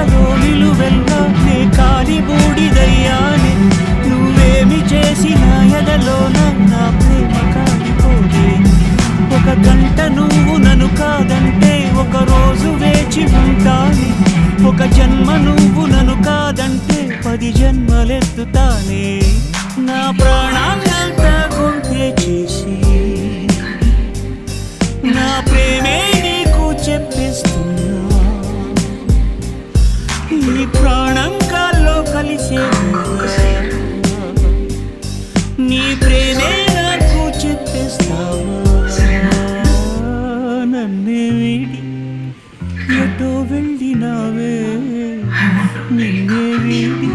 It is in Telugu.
కళ్ళలో నిలువెల్లా నే కాలి బూడిదయ్యానే. నువ్వేమి చేసిన ఎదలోన నా ప్రేమ కాలిపోదే. ఒక గంట నువ్వు నన్ను కాదంటే ఒక రోజు వేచి ఉంటానే. ఒక జన్మ నువ్వు నన్ను కాదంటే 10 జన్మలెత్తుతానే. నా ప్రాణాన్నంతా గుంటే చేసి నా ప్రేమే నీకు చెప్పిస్తున్నా. ఈ ప్రాణం కాల్లో కలిసే నీ ప్రేమే నాకు చెప్పేస్తావా. నన్నే వీడి ఎటో వెళ్ళినావే, నిన్నే వీడి